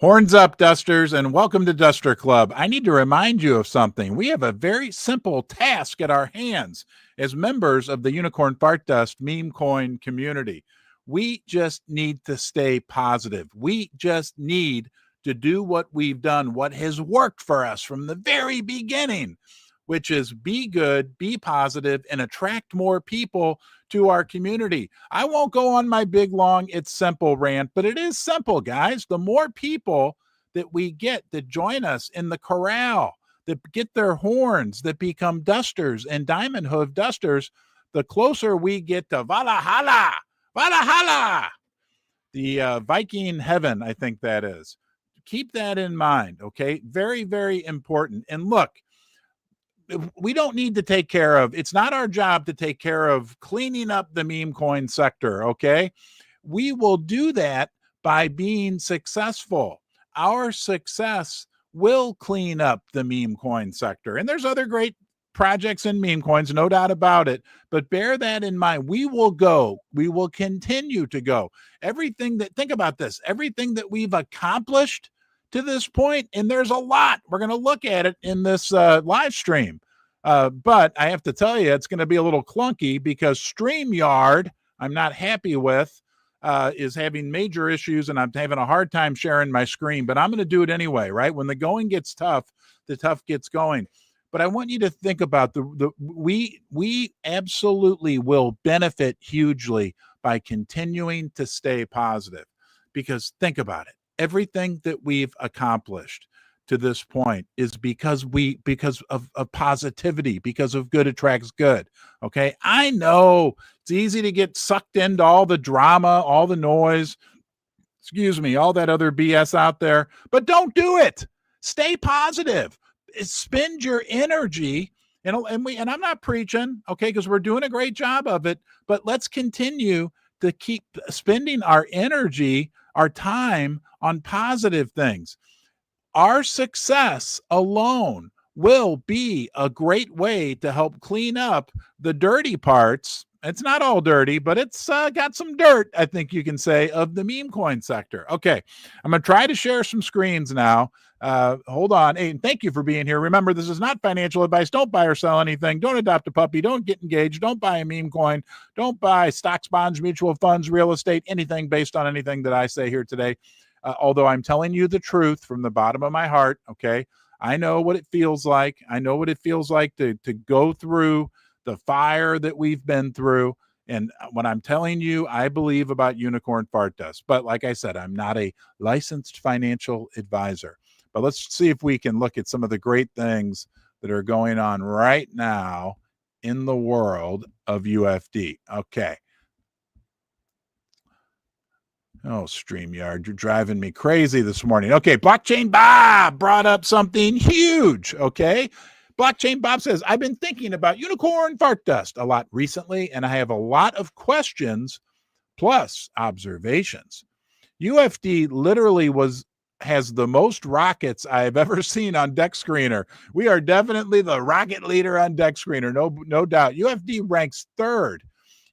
Horns up, Dusters, and welcome to Duster Club. I need to remind you of something. We have a very simple task at our hands as members of the Unicorn Fart Dust meme coin community. We just need to stay positive. We just need to do what we've done, what has worked for us from the very beginning, which is be good, be positive, and attract more people to our community. I won't go on my big, long, it's simple rant, but it is simple, guys. The more people that we get that join us in the corral, that get their horns, that become dusters and diamond hoof dusters, the closer we get to Valhalla, Valhalla, the Viking heaven, I think that is. Keep that in mind, okay? Very, very important. And look, we don't need to take care of, it's not our job to take care of cleaning up the meme coin sector, okay? We will do that by being successful. Our success will clean up the meme coin sector. And there's other great projects in meme coins, no doubt about it, but bear that in mind. We will go, we will continue to go. Everything that, think about this, everything that we've accomplished to this point, and there's a lot. We're going to look at it in this live stream. But I have to tell you, it's going to be a little clunky because StreamYard, I'm not happy with, is having major issues, and I'm having a hard time sharing my screen. But I'm going to do it anyway, right? When the going gets tough, the tough gets going. But I want you to think about we absolutely will benefit hugely by continuing to stay positive, because think about it. Everything that we've accomplished to this point is because of positivity, because of good attracts good. Okay. I know it's easy to get sucked into all the drama, all the noise, all that other BS out there, but don't do it. Stay positive. Spend your energy. And I'm not preaching, okay, because we're doing a great job of it, but let's continue to keep spending our energy, our time on positive things. Our success alone will be a great way to help clean up the dirty parts. It's not all dirty, but it's got some dirt, I think you can say, of the meme coin sector. Okay, I'm going to try to share some screens now. Hold on. Hey, and thank you for being here. Remember, this is not financial advice. Don't buy or sell anything. Don't adopt a puppy. Don't get engaged. Don't buy a meme coin. Don't buy stocks, bonds, mutual funds, real estate, anything based on anything that I say here today. Although I'm telling you the truth from the bottom of my heart, okay? I know what it feels like. I know what it feels like to go through the fire that we've been through. And when I'm telling you, I believe about Unicorn Fart Dust. But like I said, I'm not a licensed financial advisor. But let's see if we can look at some of the great things that are going on right now in the world of UFD. Okay. Oh, StreamYard, you're driving me crazy this morning. Okay, Blockchain Bob brought up something huge, okay? Blockchain Bob says, I've been thinking about Unicorn Fart Dust a lot recently, and I have a lot of questions plus observations. UFD literally has the most rockets I've ever seen on Deck Screener. We are definitely the rocket leader on Deck Screener, no doubt. UFD ranks third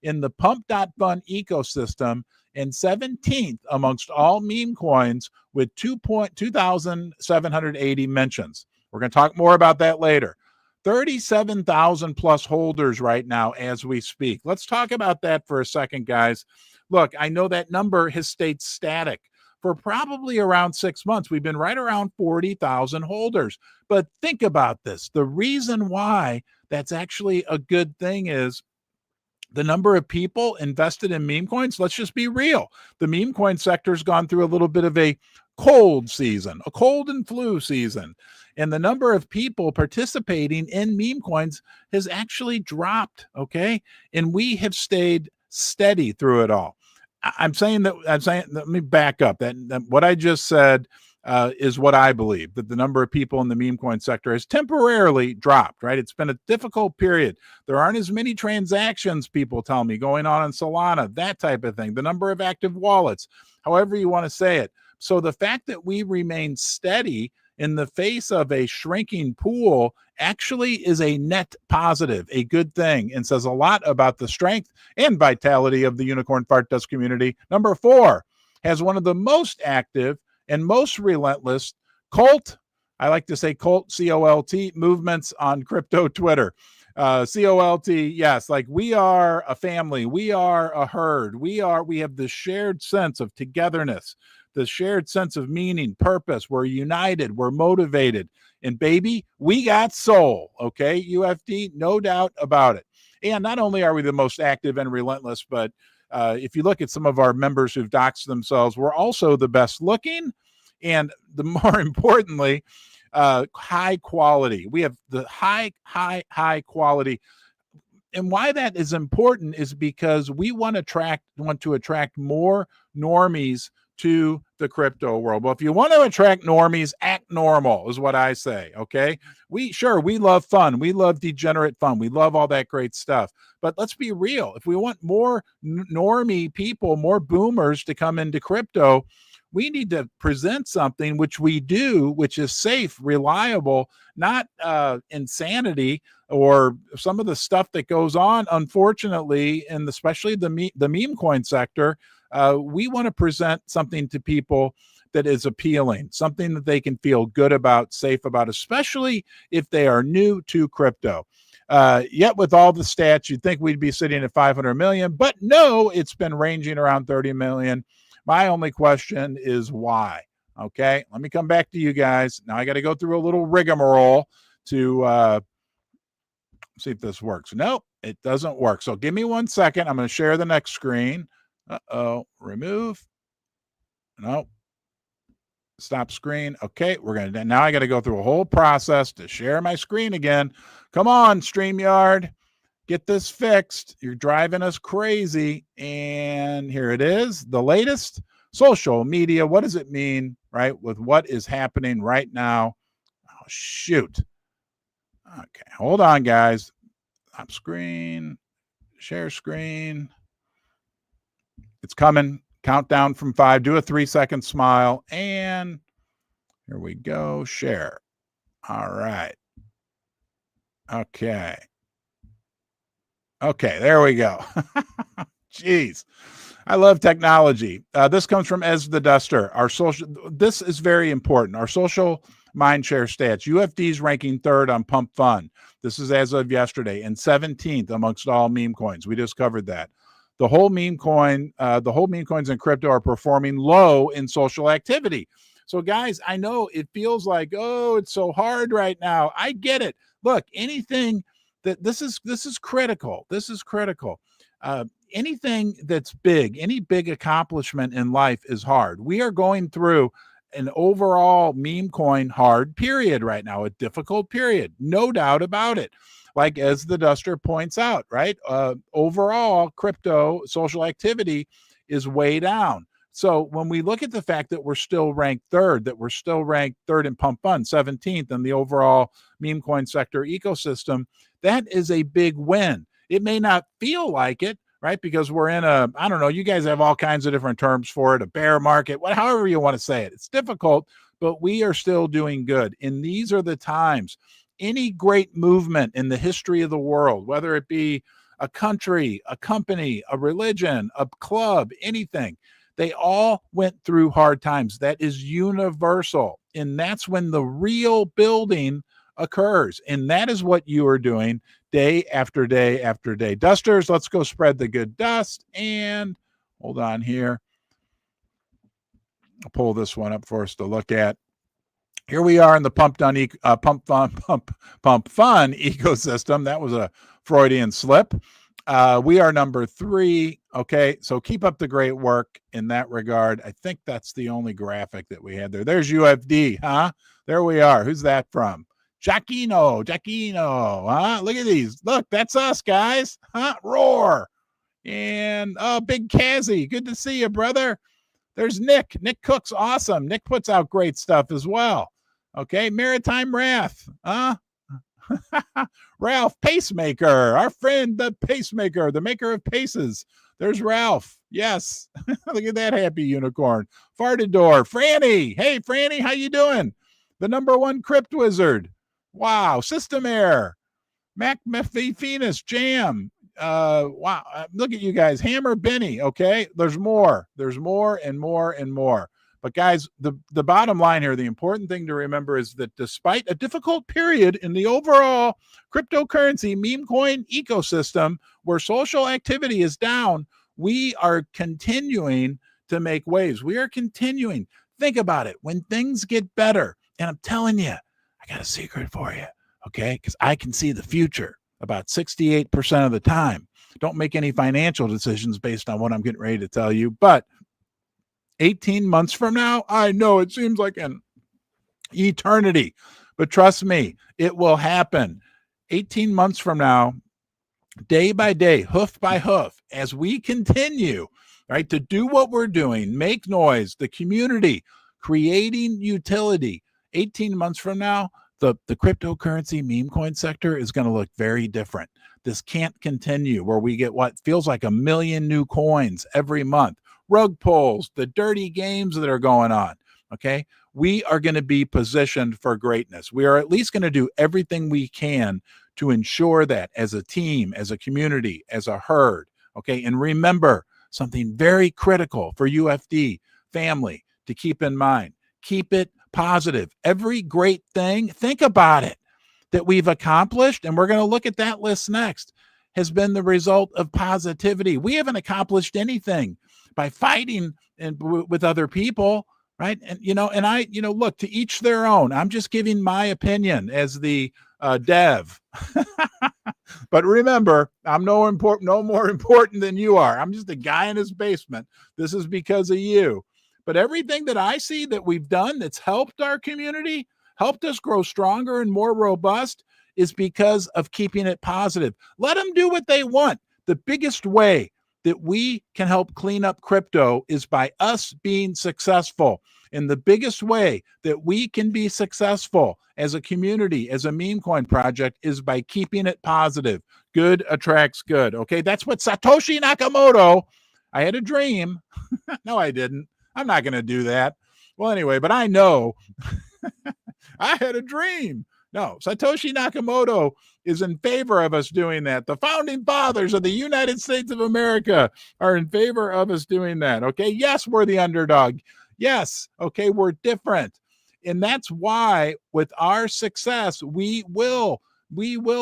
in the Pump.Fun ecosystem and 17th amongst all meme coins with 2,780 mentions. We're going to talk more about that later. 37,000 plus holders right now as we speak. Let's talk about that for a second, guys. Look, I know that number has stayed static for probably around 6 months. We've been right around 40,000 holders. But think about this. The reason why that's actually a good thing is the number of people invested in meme coins. Let's just be real. The meme coin sector has gone through a little bit of a cold season, a cold and flu season. And the number of people participating in meme coins has actually dropped, okay? And we have stayed steady through it all. Let me back up. That what I just said is what I believe, that the number of people in the meme coin sector has temporarily dropped, right? It's been a difficult period. There aren't as many transactions, people tell me, going on in Solana, that type of thing. The number of active wallets, however you want to say it. So the fact that we remain steady in the face of a shrinking pool actually is a net positive, a good thing, and says a lot about the strength and vitality of the Unicorn Fart Dust community. Number 4 has one of the most active and most relentless cult, I like to say cult, C-O-L-T, movements on crypto Twitter. C-O-L-T, yes, like we are a family, we are a herd, we have the shared sense of togetherness, the shared sense of meaning, purpose. We're united, we're motivated, and baby, we got soul. Okay, UFD, no doubt about it. And not only are we the most active and relentless, but if you look at some of our members who've doxed themselves, we're also the best looking, and the more importantly, high quality. We have the high quality. And why that is important is because we want to attract more normies to the crypto world. Well, if you want to attract normies, act normal is what I say. Okay. We love fun. We love degenerate fun. We love all that great stuff. But let's be real. If we want more normie people, more boomers to come into crypto, we need to present something, which we do, which is safe, reliable, not insanity or some of the stuff that goes on, unfortunately, and especially the meme coin sector. We want to present something to people that is appealing, something that they can feel good about, safe about, especially if they are new to crypto. Yet with all the stats, you'd think we'd be sitting at 500 million, but no, it's been ranging around 30 million. My only question is why? Okay, let me come back to you guys. Now I got to go through a little rigmarole to see if this works. Nope, it doesn't work. So give me 1 second. I'm going to share the next screen. Remove. Nope. Stop screen. Okay, now I got to go through a whole process to share my screen again. Come on, StreamYard. Get this fixed. You're driving us crazy. And here it is, the latest social media. What does it mean, right, with what is happening right now? Oh, shoot. Okay, hold on, guys. Stop screen, share screen. It's coming. Countdown from 5. Do a 3-second smile. And here we go. Share. All right. Okay. Okay, there we go. Jeez. I love technology. This comes from Ez the Duster. This is very important. Our social mindshare stats. UFD's ranking 3rd on Pump Fun. This is as of yesterday, and 17th amongst all meme coins. We just covered that. The whole meme coins in crypto are performing low in social activity. So guys, I know it feels like, oh, it's so hard right now. I get it. Look, anything that this is critical. This is critical. Anything that's big, any big accomplishment in life is hard. We are going through an overall meme coin hard period right now, a difficult period, no doubt about it. Like as the Duster points out, right? Overall, crypto social activity is way down. So when we look at the fact that we're still ranked 3rd, that we're still ranked 3rd in Pump Fun, 17th in the overall meme coin sector ecosystem, that is a big win. It may not feel like it, right? Because we're in a, I don't know, you guys have all kinds of different terms for it, a bear market, however you want to say it. It's difficult, but we are still doing good. And these are the times. Any great movement in the history of the world, whether it be a country, a company, a religion, a club, anything, they all went through hard times. That is universal. And that's when the real building occurs. And that is what you are doing day after day after day. Dusters, let's go spread the good dust. And hold on here. I'll pull this one up for us to look at. Here we are in the Pump Fun ecosystem. That was a Freudian slip. We are number 3. Okay, so keep up the great work in that regard. I think that's the only graphic that we had there. There's UFD, huh? There we are. Who's that from? Jackino, huh? Look at these. Look, that's us, guys. Huh? Roar. And, oh, Big Kazzy. Good to see you, brother. There's Nick. Nick Cook's awesome. Nick puts out great stuff as well. Okay, Maritime Wrath. Huh? Ralph Pacemaker, our friend, the Pacemaker, the maker of paces. There's Ralph. Yes. Look at that happy unicorn. Fartador. Franny. Hey, Franny, how you doing? The #1 Crypt Wizard. Wow. System Air. Mac Phoenix Jam. Wow. Look at you guys. Hammer Benny. Okay. There's more and more and more. But guys, the bottom line here, the important thing to remember is that despite a difficult period in the overall cryptocurrency meme coin ecosystem where social activity is down, we are continuing to make waves. We are continuing. Think about it. When things get better, and I'm telling you, I got a secret for you, okay? Because I can see the future about 68% of the time. Don't make any financial decisions based on what I'm getting ready to tell you, but 18 months from now, I know it seems like an eternity, but trust me, it will happen. 18 months from now, day by day, hoof by hoof, as we continue, right, to do what we're doing, make noise, the community, creating utility. 18 months from now, the cryptocurrency meme coin sector is going to look very different. This can't continue where we get what feels like 1 million new coins every month, rug pulls, the dirty games that are going on. Okay. We are going to be positioned for greatness. We are at least going to do everything we can to ensure that as a team, as a community, as a herd. Okay. And remember something very critical for UFD family to keep in mind. Keep it positive. Every great thing, think about it, that we've accomplished, and we're going to look at that list next, has been the result of positivity. We haven't accomplished anything by fighting with other people, right? And, look, to each their own. I'm just giving my opinion as the dev. But remember, I'm no more important than you are. I'm just a guy in his basement. This is because of you. But everything that I see that we've done that's helped our community, helped us grow stronger and more robust, is because of keeping it positive. Let them do what they want. The biggest way that we can help clean up crypto is by us being successful. And the biggest way that we can be successful as a community, as a meme coin project, is by keeping it positive. Good attracts good. Okay, that's what Satoshi Nakamoto, I had a dream. No, I didn't. I'm not going to do that. Well, anyway, but I know I had a dream. No, Satoshi Nakamoto is in favor of us doing that. The founding fathers of the United States of America are in favor of us doing that. Okay. Yes, we're the underdog. Yes. Okay. We're different. And that's why with our success, we will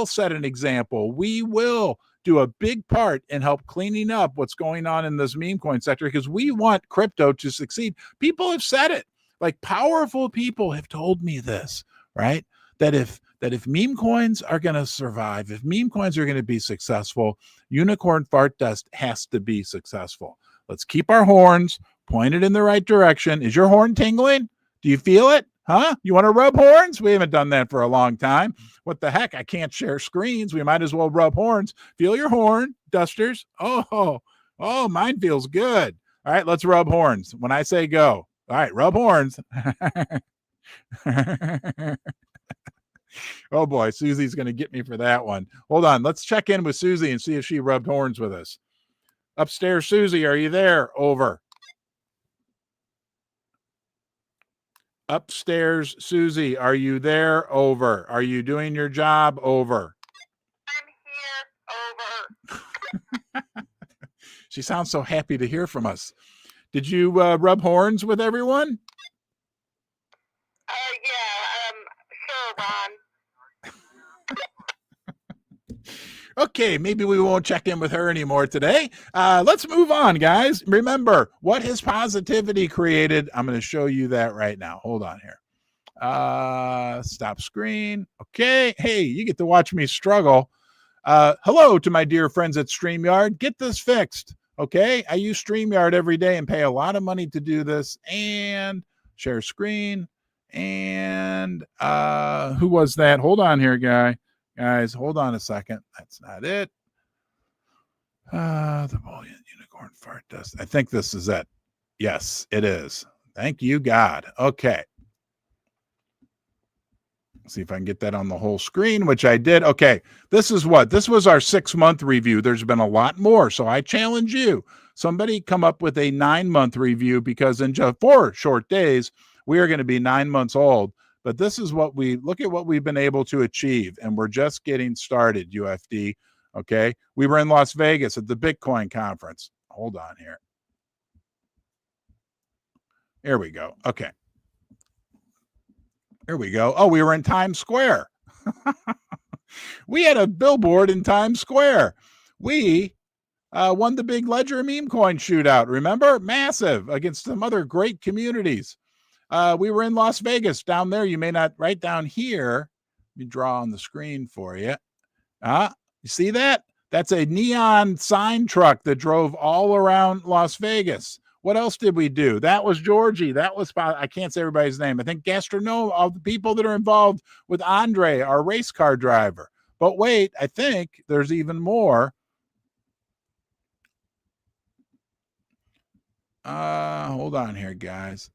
set an example. We will do a big part in help cleaning up what's going on in this meme coin sector, because we want crypto to succeed. People have said it, like powerful people have told me this, right? That if meme coins are going to survive, if meme coins are going to be successful, Unicorn Fart Dust has to be successful. Let's keep our horns pointed in the right direction. Is your horn tingling? Do you feel it? Huh? You want to rub horns? We haven't done that for a long time. What the heck? I can't share screens. We might as well rub horns. Feel your horn, dusters. Oh, mine feels good. All right, let's rub horns. When I say go. All right, rub horns. Oh boy, Susie's going to get me for that one. Hold on. Let's check in with Susie and see if she rubbed horns with us. Upstairs, Susie, are you there? Over. Upstairs, Susie, are you there? Over. Are you doing your job? Over. I'm here. Over. She sounds so happy to hear from us. Did you rub horns with everyone? Yeah, sure, Ron. Okay, maybe we won't check in with her anymore today. Let's move on, guys. Remember, what has positivity created? I'm going to show you that right now. Hold on here. Stop screen. Okay. Hey, you get to watch me struggle. Hello to my dear friends at StreamYard. Get this fixed. Okay. I use StreamYard every day and pay a lot of money to do this. And share screen. And who was that? Hold on here, guys, hold on a second. That's not it. The Bullion Unicorn Fart Dust. I think this is it. Yes, it is. Thank you, God. Okay. See if I can get that on the whole screen, which I did. Okay. This was our 6-month review. There's been a lot more. So I challenge you. Somebody come up with a 9-month review, because in just 4 short days, we are going to be 9 months old. But this is look at what we've been able to achieve. And we're just getting started, UFD. Okay. We were in Las Vegas at the Bitcoin conference. Hold on here. Here we go. Okay. Here we go. Oh, we were in Times Square. We had a billboard in Times Square. We won the big Ledger meme coin shootout. Remember? Massive against some other great communities. We were in Las Vegas down there. You may not, right down here. Let me draw on the screen for you. You see that? That's a neon sign truck that drove all around Las Vegas. What else did we do? That was Georgie. That was, I can't say everybody's name. I think Gastronom, all the people that are involved with Andre, our race car driver. But wait, I think there's even more. Hold on here, guys.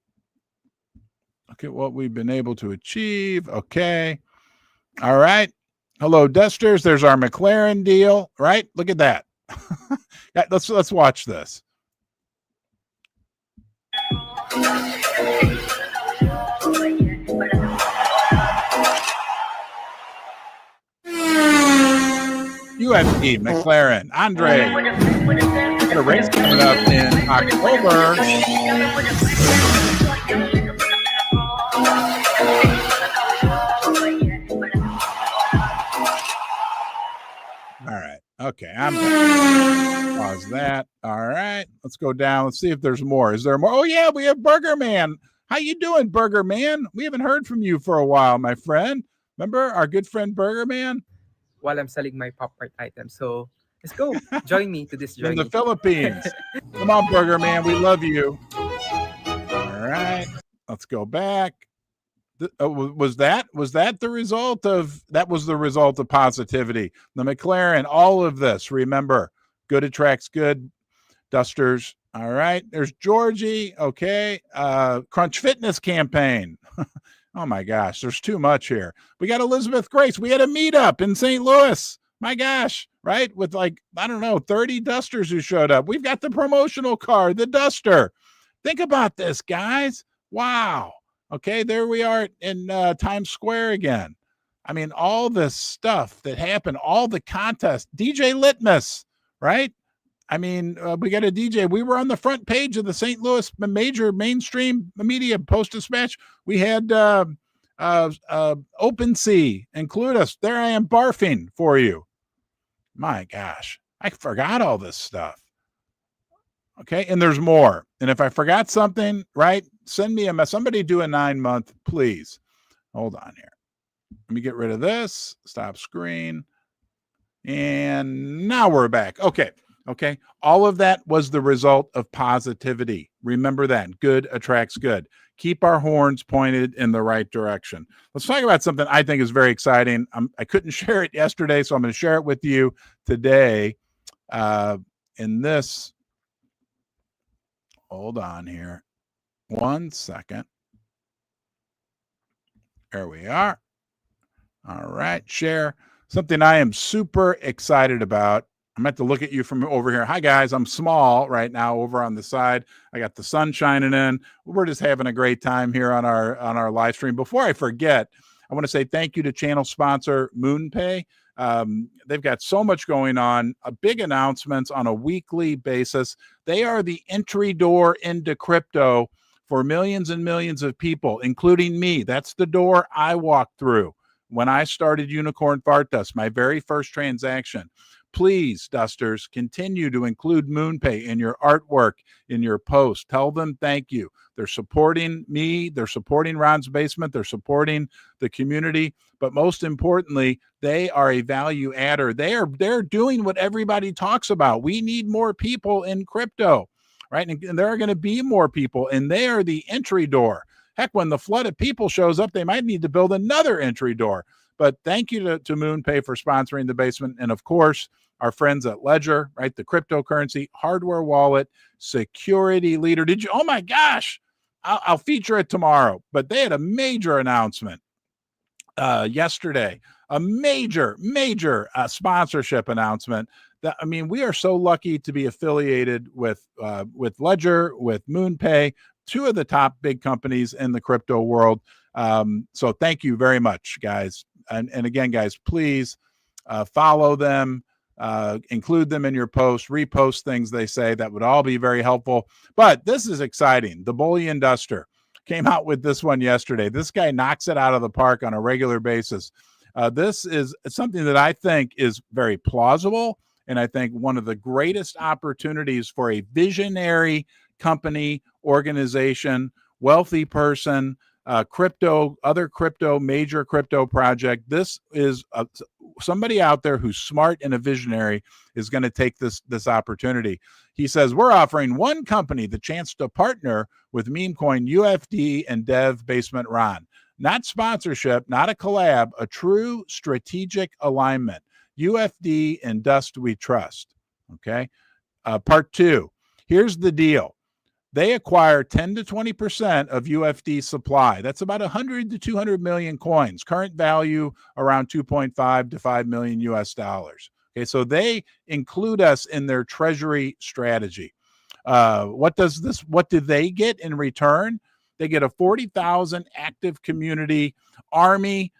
Look at what we've been able to achieve. Okay. All right. Hello, Dusters. There's our McLaren deal, right? Look at that. Yeah, let's watch this. UFD, McLaren, Andre. Got a race coming up in October. All right. Okay. I'm gonna pause that. All right. Let's go down. Let's see if there's more. Is there more? Oh yeah, we have Burger Man. How you doing, Burger Man? We haven't heard from you for a while, my friend. Remember our good friend Burger Man? While I'm selling my pop art items. So let's go. Join me to this journey. In the Philippines. Come on, Burger Man. We love you. All right. Let's go back. Was that the result of positivity? The McLaren, all of this. Remember, good attracts good. Dusters. All right. There's Georgie. Okay. Crunch Fitness campaign. Oh my gosh, there's too much here. We got Elizabeth Grace. We had a meetup in St. Louis. My gosh, right? With 30 Dusters who showed up. We've got the promotional car, the Duster. Think about this, guys. Wow. Okay, there we are in Times Square again. I mean, all this stuff that happened, all the contests, DJ Litmus, right? I mean, we got a DJ. We were on the front page of the St. Louis major mainstream media Post-Dispatch. We had OpenSea include us. There I am barfing for you. My gosh, I forgot all this stuff. Okay, and there's more. And if I forgot something, right, send me a message. Somebody do a 9-month, please. Hold on here. Let me get rid of this. Stop screen. And now we're back. Okay. All of that was the result of positivity. Remember that. Good attracts good. Keep our horns pointed in the right direction. Let's talk about something I think is very exciting. I couldn't share it yesterday, so I'm going to share it with you today. In this, hold on here. 1 second. There we are. All right, share. Something I am super excited about. I'm going to have to look at you from over here. Hi, guys. I'm small right now over on the side. I got the sun shining in. We're just having a great time here on our live stream. Before I forget, I want to say thank you to channel sponsor MoonPay. They've got so much going on, big announcements on a weekly basis. They are the entry door into crypto for millions and millions of people, including me. That's the door I walked through when I started Unicorn Fart Dust, my very first transaction. Please, Dusters, continue to include MoonPay in your artwork, in your post. Tell them thank you. They're supporting me. They're supporting Ron's Basement. They're supporting the community. But most importantly, they are a value adder. They're doing what everybody talks about. We need more people in crypto, right? And there are going to be more people, and they are the entry door. Heck, when the flood of people shows up, they might need to build another entry door. But thank you to MoonPay for sponsoring the basement. And of course, our friends at Ledger, right? The cryptocurrency, hardware wallet, security leader. Oh my gosh, I'll feature it tomorrow. But they had a major announcement yesterday, a major sponsorship announcement. I mean, we are so lucky to be affiliated with Ledger, with MoonPay, two of the top big companies in the crypto world. So thank you very much, guys. And again, guys, please follow them. include them in your post, repost things they say. That would all be very helpful. But this is exciting. The Bullion Duster came out with this one yesterday. This guy knocks it out of the park on a regular basis. This is something that I think is very plausible, and I think one of the greatest opportunities for a visionary company, organization, wealthy person, major crypto project. This is somebody out there who's smart and a visionary is going to take this opportunity. He says, we're offering one company the chance to partner with meme coin UFD and Dev Basement Ron. Not sponsorship, not a collab, a true strategic alignment. UFD and Dust We Trust. Okay. Part 2. Here's the deal. They acquire 10 to 20% of UFD supply. That's about 100 to 200 million coins. Current value around 2.5 to 5 million US dollars. Okay, so they include us in their treasury strategy. What do they get in return? They get a 40,000 active community, army,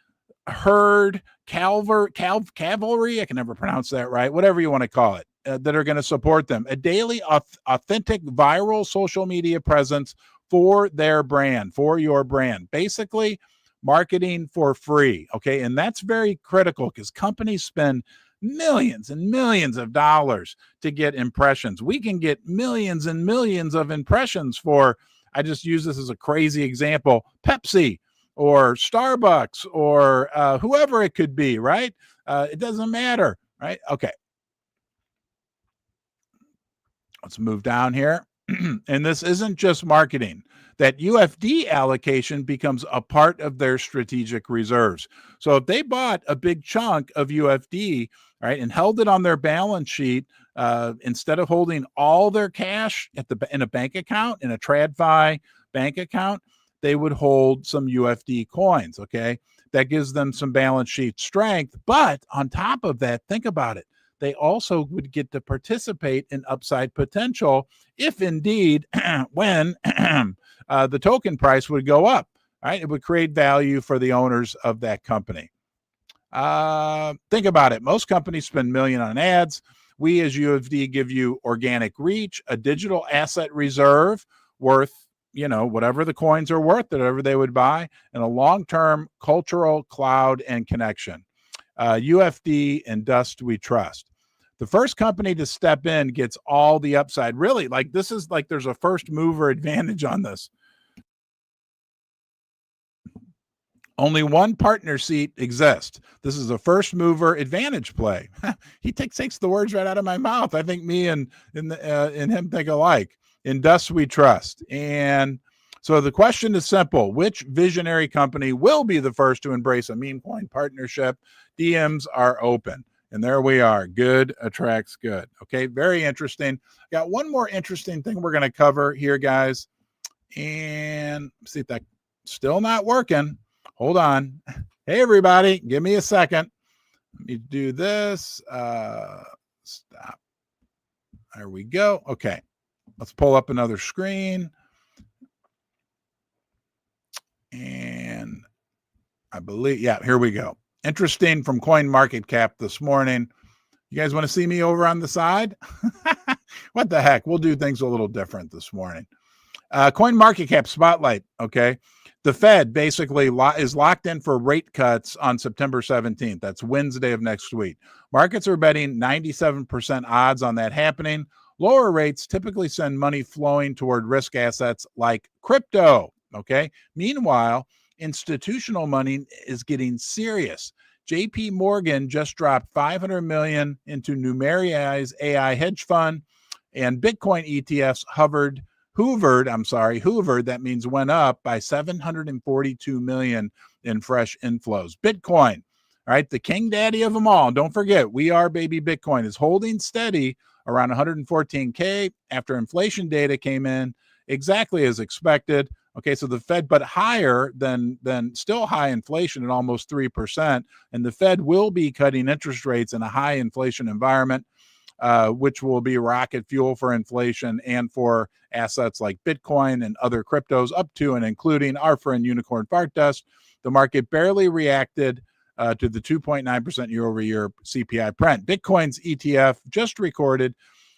herd, cavalry. I can never pronounce that right. Whatever you want to call it. That are going to support them. A daily authentic viral social media presence for their brand, for your brand. Basically, marketing for free. Okay. And that's very critical because companies spend millions and millions of dollars to get impressions. We can get millions and millions of impressions for, I just use this as a crazy example, Pepsi or Starbucks or whoever it could be, right? It doesn't matter, right? Okay. Let's move down here. And this isn't just marketing. That UFD allocation becomes a part of their strategic reserves. So if they bought a big chunk of UFD, right, and held it on their balance sheet, instead of holding all their cash in a bank account, in a TradFi bank account, they would hold some UFD coins, okay? That gives them some balance sheet strength. But on top of that, think about it. They also would get to participate in upside potential if indeed when the token price would go up, right? It would create value for the owners of that company. Think about it. Most companies spend millions on ads. We as UFD give you organic reach, a digital asset reserve worth, whatever the coins are worth, whatever they would buy, and a long-term cultural cloud and connection. UFD and Dust We Trust. The first company to step in gets all the upside. Really, this is there's a first mover advantage on this. Only one partner seat exists. This is a first mover advantage play. He takes the words right out of my mouth. I think me and him think alike. In Dust We Trust. And so the question is simple. Which visionary company will be the first to embrace a meme coin partnership? DMs are open. And there we are. Good attracts good. Okay, very interesting. Got one more interesting thing we're going to cover here, guys. And see if that's still not working. Hold on. Hey, everybody, give me a second. Let me do this. Stop. There we go. Okay, let's pull up another screen. And I believe, yeah, here we go. Interesting from CoinMarketCap this morning. You guys want to see me over on the side? What the heck? We'll do things a little different this morning. CoinMarketCap Spotlight, okay? The Fed basically is locked in for rate cuts on September 17th. That's Wednesday of next week. Markets are betting 97% odds on that happening. Lower rates typically send money flowing toward risk assets like crypto, okay? Meanwhile, institutional money is getting serious. JP Morgan just dropped $500 million into Numerai's AI hedge fund, and Bitcoin ETFs hoovered, that means went up by 742 million in fresh inflows. Bitcoin, all right, the king daddy of them all. Don't forget, we are baby Bitcoin is holding steady around 114K after inflation data came in exactly as expected. Okay, so the Fed, but higher than still high inflation at almost 3%. And the Fed will be cutting interest rates in a high inflation environment, which will be rocket fuel for inflation and for assets like Bitcoin and other cryptos, up to and including our friend Unicorn Fartdust. The market barely reacted to the 2.9% year over year CPI print. Bitcoin's ETF just recorded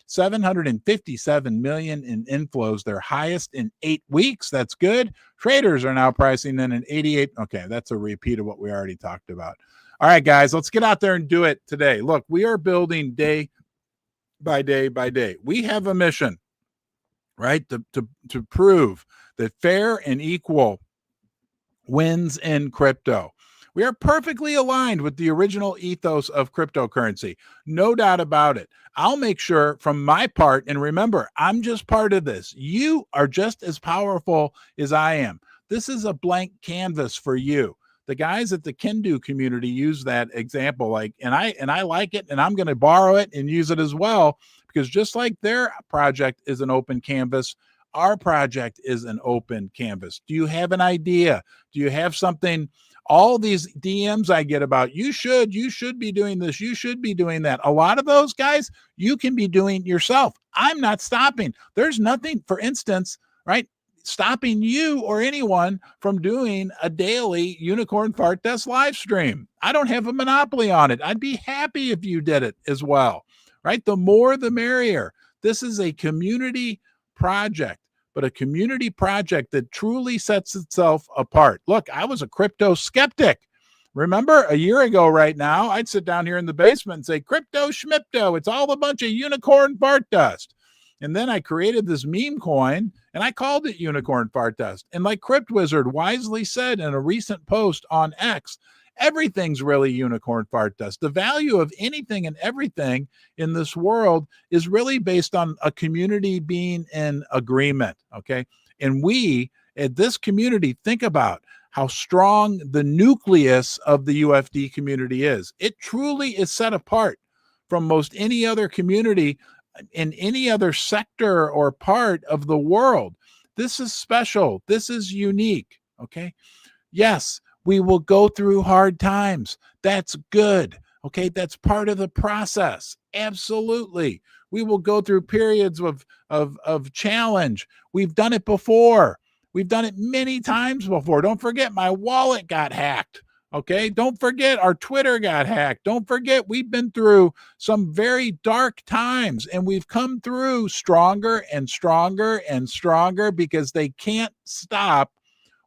757 million in inflows, their highest in 8 weeks. That's good. Traders are now pricing in an 88. Okay, that's a repeat of what we already talked about. All right, guys, let's get out there and do it today. Look, we are building day by day by day. We have a mission, right, to prove that fair and equal wins in crypto. We are perfectly aligned with the original ethos of cryptocurrency. No doubt about it. I'll make sure from my part, and remember, I'm just part of this. You are just as powerful as I am. This is a blank canvas for you. The guys at the Kendu community use that example, like, and I like it, and I'm going to borrow it and use it as well, because just like their project is an open canvas, our project is an open canvas. Do you have an idea? Do you have something? All these DMs I get about, you should be doing this, you should be doing that. A lot of those guys, you can be doing yourself. I'm not stopping. There's nothing, for instance, right, stopping you or anyone from doing a daily Unicorn Fart Test live stream. I don't have a monopoly on it. I'd be happy if you did it as well, right? The more, the merrier. This is a community project, but a community project that truly sets itself apart. Look, I was a crypto skeptic. Remember, a year ago right now, I'd sit down here in the basement and say, crypto schmipto, it's all a bunch of unicorn fart dust. And then I created this meme coin, and I called it Unicorn Fart Dust. And like Crypt Wizard wisely said in a recent post on X, everything's really unicorn fart dust. The value of anything and everything in this world is really based on a community being in agreement, okay? And we, at this community, think about how strong the nucleus of the UFD community is. It truly is set apart from most any other community in any other sector or part of the world. This is special. This is unique, okay? Yes, we will go through hard times. That's good. Okay, that's part of the process. Absolutely. We will go through periods of challenge. We've done it before. We've done it many times before. Don't forget, my wallet got hacked. Okay, don't forget our Twitter got hacked. Don't forget, we've been through some very dark times, and we've come through stronger and stronger and stronger, because they can't stop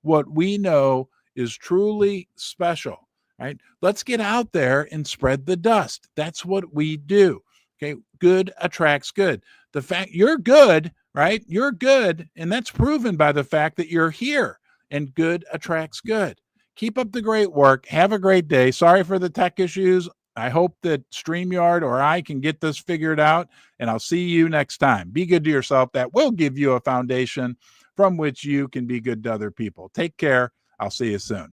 what we know is truly special, right? Let's get out there and spread the dust. That's what we do. Okay, good attracts good. The fact you're good, right? You're good, and that's proven by the fact that you're here, and good attracts good. Keep up the great work. Have a great day. Sorry for the tech issues. I hope that StreamYard or I can get this figured out, and I'll see you next time. Be good to yourself. That will give you a foundation from which you can be good to other people. Take care. I'll see you soon.